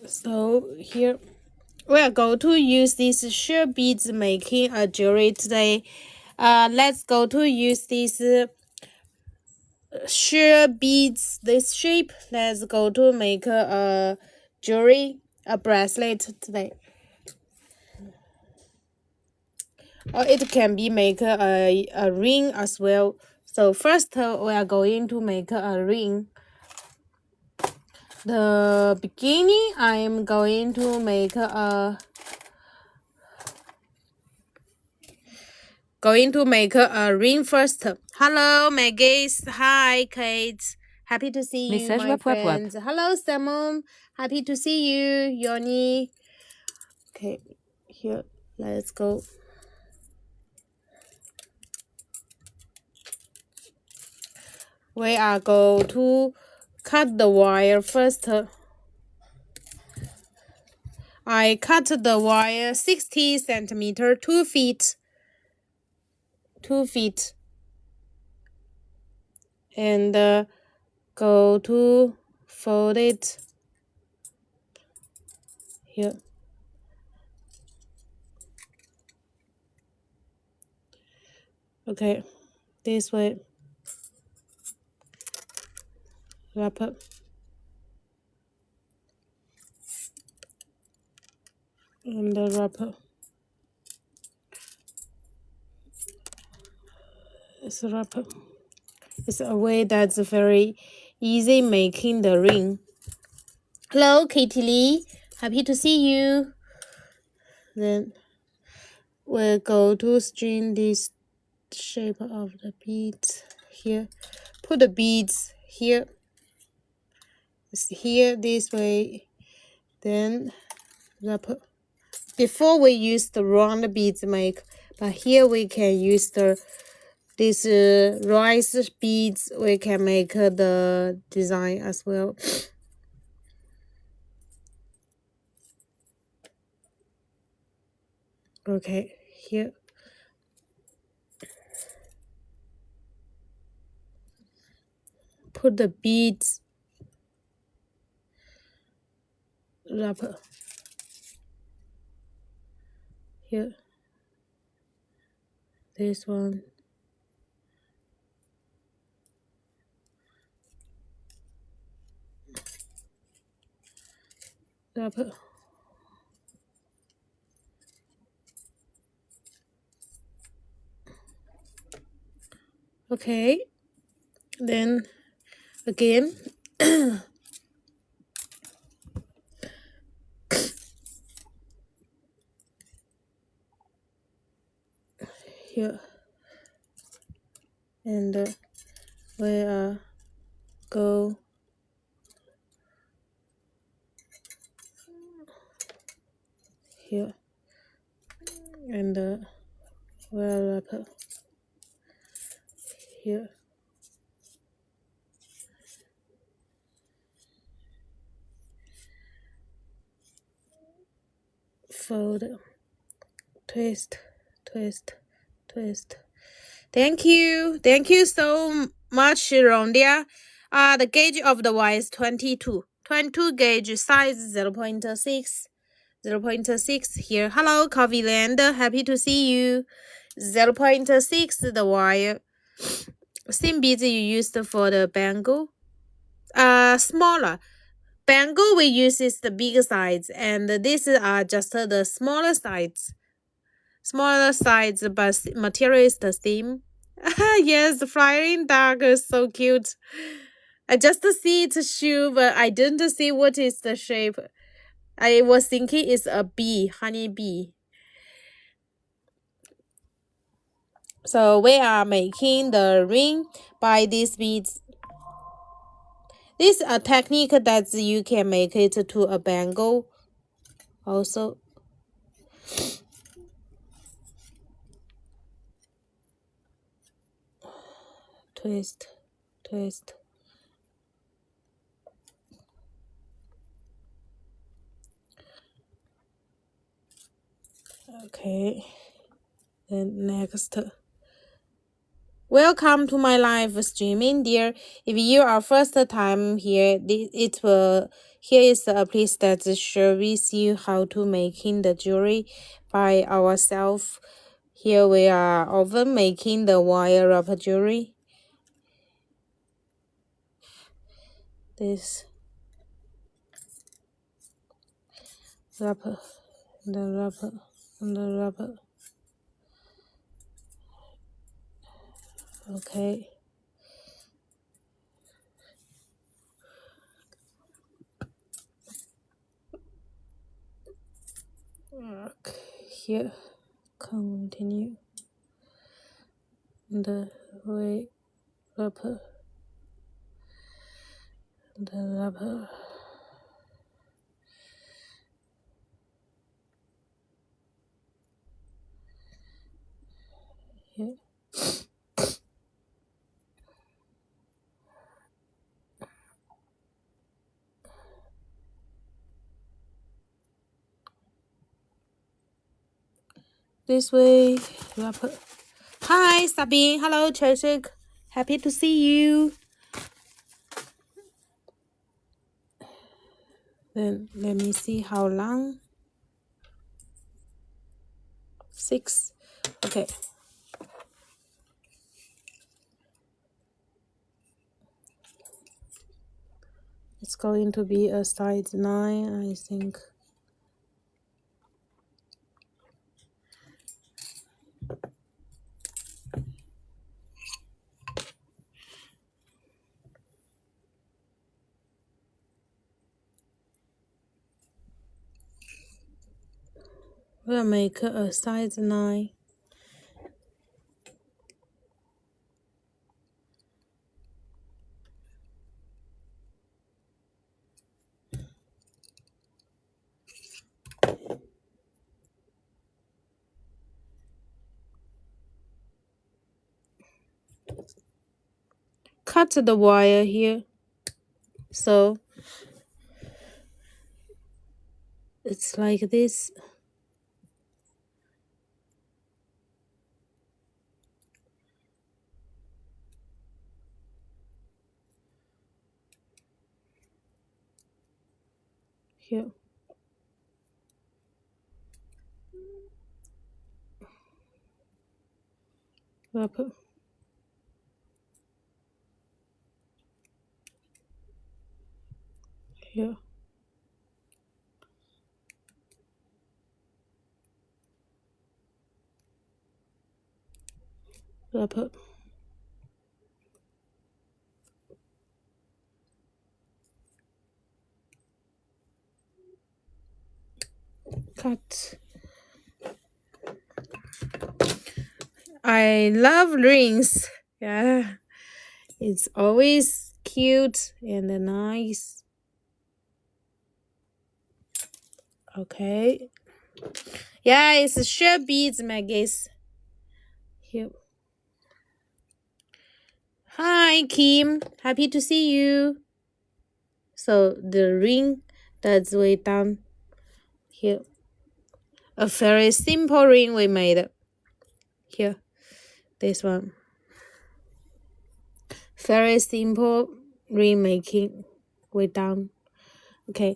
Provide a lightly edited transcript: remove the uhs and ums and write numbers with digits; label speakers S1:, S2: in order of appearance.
S1: So here we are going to use these sheer beads making a jewelry today. Let's go to use these sheer beads, this shape. Let's go to make a jewelry, a bracelet today. Or it can be make a ring as well. So first we are going to make a ring. The beginning I am going to make a ring first. Hello, Maggie. Hi, Kate. Happy to see you,
S2: Message
S1: my
S2: wap wap wap.
S1: friends. Hello, Simon. Happy to see you, Yoni. Okay, here, let's go. We are going to cut the wire first. I cut the wire 60 centimeter, 2 feet. 2 feet. And go to fold it here. Okay, this way. Wrap up. And the wrapper. It's a wrapper. It's a way that's very easy making the ring. Hello, Katie Lee. Happy to see you. Then we'll go to string this shape of the beads here. Put the beads here. It's here this way. Then wrapper. Before we use the round beads make, but here we can use this rice beads. We can make the design as well. Okay, here. Put the beads wrapper here. This one. Wrapper. Okay. Then again. Here. And we go here. And we'll wrap here. Fold, twist, twist, twist. Thank you so much, Rondia. The gauge of the wire is 22. 22 gauge, size 0.6. 0.6 here. Hello, Coffee Land. Happy to see you. 0.6 the wire. Same beads you used for the bangle. Smaller. Bangle we use is the bigger size, and these are just the smaller size. Smaller size, but material is the same. Yes, flying dog is so cute. I just see its shoe, but I didn't see what is the shape. I was thinking it's a bee, honey bee. So we are making the ring by these beads. This is a technique that you can make it to a bangle also. Twist, twist. Okay. Then next Welcome to my live streaming, dear. If you are first time here, here is a place that shows you how to making the jewelry by ourselves. Here we are often making the wire wrap jewelry. This wrapper, the wrapper, and the wrapper. Okay. Okay. Here, continue. The way wrapper, the wrapper. Here. This way, wrapper. Hi, Sabine. Hello, Cheshik. Happy to see you. Then let me see how long. 6. Okay. It's going to be a size 9, I think. We'll make a size 9. Cut the wire here. So it's like this. Here. Wrapper. Here. Wrapper. Cut. I love rings. Yeah. It's always cute and nice. Okay. Yeah, it's sheer beads, my guess. Here. Hi, Kim. Happy to see you. So the ring that's way down here. A very simple ring we made. Here. This one. Very simple ring making way down. Okay.